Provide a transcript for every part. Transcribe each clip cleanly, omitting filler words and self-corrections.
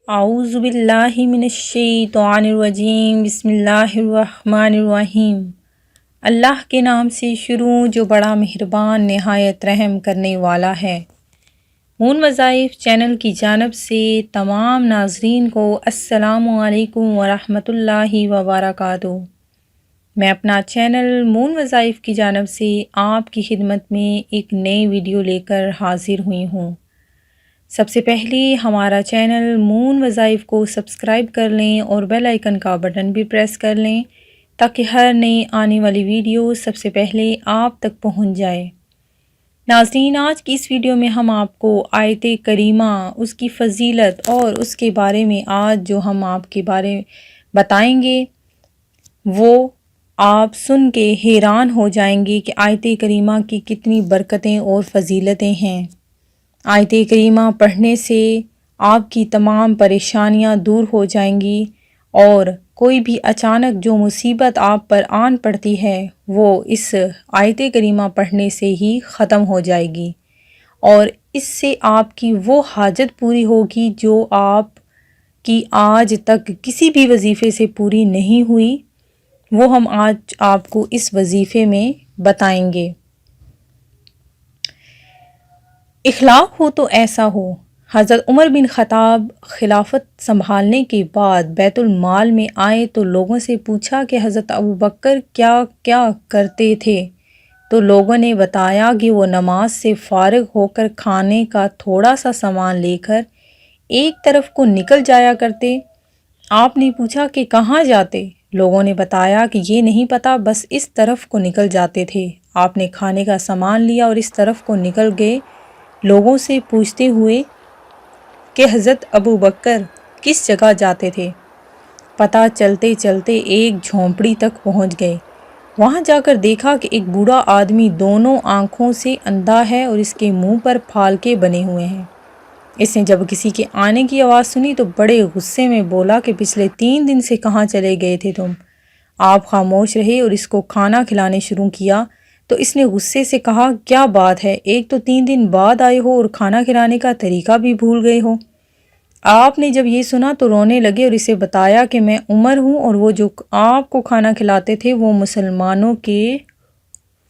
اعوذ باللہ من الشیطان الرجیم بسم اللہ الرحمن الرحیم۔ اللہ کے نام سے شروع جو بڑا مہربان نہایت رحم کرنے والا ہے۔ مون وظائف چینل کی جانب سے تمام ناظرین کو السلام علیکم ورحمۃ اللہ وبرکاتہ۔ میں اپنا چینل مون وظائف کی جانب سے آپ کی خدمت میں ایک نئی ویڈیو لے کر حاضر ہوئی ہوں۔ سب سے پہلے ہمارا چینل مون وظائف کو سبسکرائب کر لیں اور بیل آئیکن کا بٹن بھی پریس کر لیں تاکہ ہر نئی آنے والی ویڈیو سب سے پہلے آپ تک پہنچ جائے۔ ناظرین، آج کی اس ویڈیو میں ہم آپ کو آیت کریمہ، اس کی فضیلت اور اس کے بارے میں آج جو ہم آپ کے بارے بتائیں گے وہ آپ سن کے حیران ہو جائیں گے کہ آیت کریمہ کی کتنی برکتیں اور فضیلتیں ہیں۔ آیت کریمہ پڑھنے سے آپ کی تمام پریشانیاں دور ہو جائیں گی اور کوئی بھی اچانک جو مصیبت آپ پر آن پڑتی ہے وہ اس آیت کریمہ پڑھنے سے ہی ختم ہو جائے گی، اور اس سے آپ کی وہ حاجت پوری ہوگی جو آپ کی آج تک کسی بھی وظیفے سے پوری نہیں ہوئی، وہ ہم آج آپ کو اس وظیفے میں بتائیں گے۔ اخلاق ہو تو ایسا ہو۔ حضرت عمر بن خطاب خلافت سنبھالنے کے بعد بیت المال میں آئے تو لوگوں سے پوچھا کہ حضرت ابوبکر کیا کیا کرتے تھے، تو لوگوں نے بتایا کہ وہ نماز سے فارغ ہو کر کھانے کا تھوڑا سا سامان لے کر ایک طرف کو نکل جایا کرتے۔ آپ نے پوچھا کہ کہاں جاتے؟ لوگوں نے بتایا کہ یہ نہیں پتہ، بس اس طرف کو نکل جاتے تھے۔ آپ نے کھانے کا سامان لیا اور اس طرف کو نکل گئے، لوگوں سے پوچھتے ہوئے کہ حضرت ابوبکر کس جگہ جاتے تھے۔ پتہ چلتے چلتے ایک جھونپڑی تک پہنچ گئے۔ وہاں جا کر دیکھا کہ ایک بوڑھا آدمی دونوں آنکھوں سے اندھا ہے اور اس کے منہ پر پھالکے بنے ہوئے ہیں۔ اس نے جب کسی کے آنے کی آواز سنی تو بڑے غصے میں بولا کہ پچھلے 3 دن سے کہاں چلے گئے تھے تم؟ آپ خاموش رہے اور اس کو کھانا کھلانے شروع کیا تو اس نے غصے سے کہا، کیا بات ہے، ایک تو 3 دن بعد آئے ہو اور کھانا کھلانے کا طریقہ بھی بھول گئے ہو۔ آپ نے جب یہ سنا تو رونے لگے اور اسے بتایا کہ میں عمر ہوں اور وہ جو آپ کو کھانا کھلاتے تھے وہ مسلمانوں کے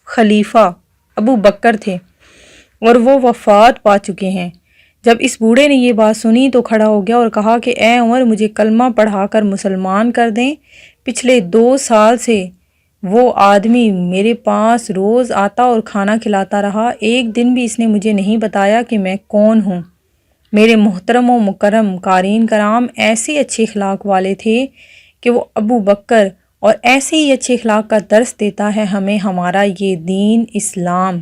خلیفہ ابو بکر تھے اور وہ وفات پا چکے ہیں۔ جب اس بوڑھے نے یہ بات سنی تو کھڑا ہو گیا اور کہا کہ اے عمر، مجھے کلمہ پڑھا کر مسلمان کر دیں۔ پچھلے 2 سال سے وہ آدمی میرے پاس روز آتا اور کھانا کھلاتا رہا، ایک دن بھی اس نے مجھے نہیں بتایا کہ میں کون ہوں۔ میرے محترم و مکرم قارئین کرام ایسے اچھے اخلاق والے تھے کہ وہ ابو بکر، اور ایسے ہی اچھے اخلاق کا درس دیتا ہے ہمیں ہمارا یہ دین اسلام۔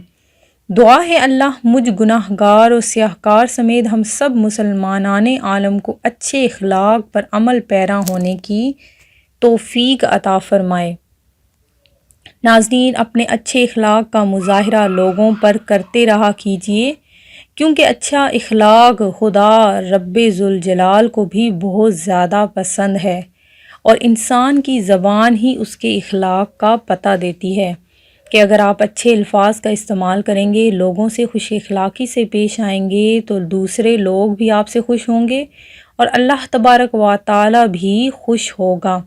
دعا ہے اللہ مجھ گناہ گار اور سیاہ کار سمیت ہم سب مسلمانان عالم کو اچھے اخلاق پر عمل پیرا ہونے کی توفیق عطا فرمائے۔ ناظرین، اپنے اچھے اخلاق کا مظاہرہ لوگوں پر کرتے رہا کیجیے، کیونکہ اچھا اخلاق خدا رب ذوالجلال کو بھی بہت زیادہ پسند ہے، اور انسان کی زبان ہی اس کے اخلاق کا پتہ دیتی ہے کہ اگر آپ اچھے الفاظ کا استعمال کریں گے، لوگوں سے خوش اخلاقی سے پیش آئیں گے تو دوسرے لوگ بھی آپ سے خوش ہوں گے اور اللہ تبارک و تعالی بھی خوش ہوگا،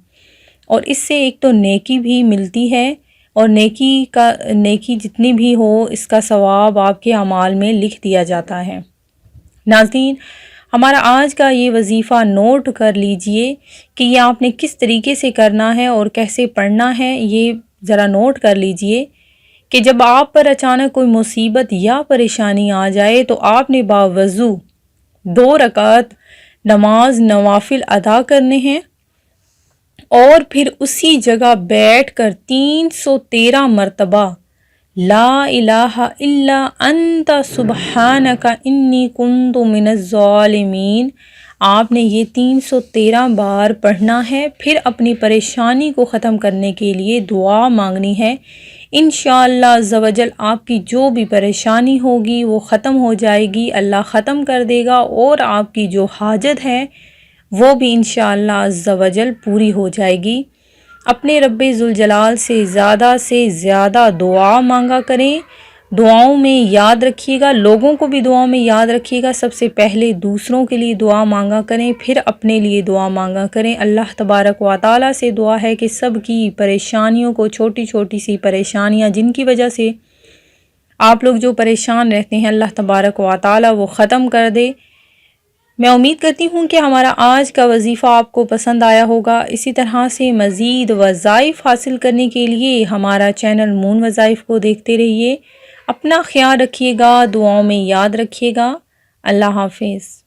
اور اس سے ایک تو نیکی بھی ملتی ہے، اور نیکی جتنی بھی ہو اس کا ثواب آپ کے اعمال میں لکھ دیا جاتا ہے۔ ناظرین، ہمارا آج کا یہ وظیفہ نوٹ کر لیجئے کہ یہ آپ نے کس طریقے سے کرنا ہے اور کیسے پڑھنا ہے، یہ ذرا نوٹ کر لیجئے کہ جب آپ پر اچانک کوئی مصیبت یا پریشانی آ جائے تو آپ نے باوضو 2 رکعت نماز نوافل ادا کرنے ہیں، اور پھر اسی جگہ بیٹھ کر 313 مرتبہ لا الہ الا انت سبحانک انی کنت من الظالمین، آپ نے یہ 313 بار پڑھنا ہے۔ پھر اپنی پریشانی کو ختم کرنے کے لیے دعا مانگنی ہے۔ انشاءاللہ عز و جل آپ کی جو بھی پریشانی ہوگی وہ ختم ہو جائے گی، اللہ ختم کر دے گا، اور آپ کی جو حاجت ہے وہ بھی انشاءاللہ عز و جل پوری ہو جائے گی۔ اپنے رب ذوالجلال سے زیادہ دعا مانگا کریں، دعاؤں میں یاد رکھیے گا، لوگوں کو بھی دعاؤں میں یاد رکھیے گا۔ سب سے پہلے دوسروں کے لیے دعا مانگا کریں، پھر اپنے لیے دعا مانگا کریں۔ اللہ تبارک و تعالیٰ سے دعا ہے کہ سب کی پریشانیوں کو، چھوٹی چھوٹی سی پریشانیاں جن کی وجہ سے آپ لوگ جو پریشان رہتے ہیں، اللہ تبارک و تعالیٰ وہ ختم کر دے۔ میں امید کرتی ہوں کہ ہمارا آج کا وظیفہ آپ کو پسند آیا ہوگا۔ اسی طرح سے مزید وظائف حاصل کرنے کے لیے ہمارا چینل مون وظائف کو دیکھتے رہیے۔ اپنا خیال رکھیے گا، دعاؤں میں یاد رکھیے گا۔ اللہ حافظ۔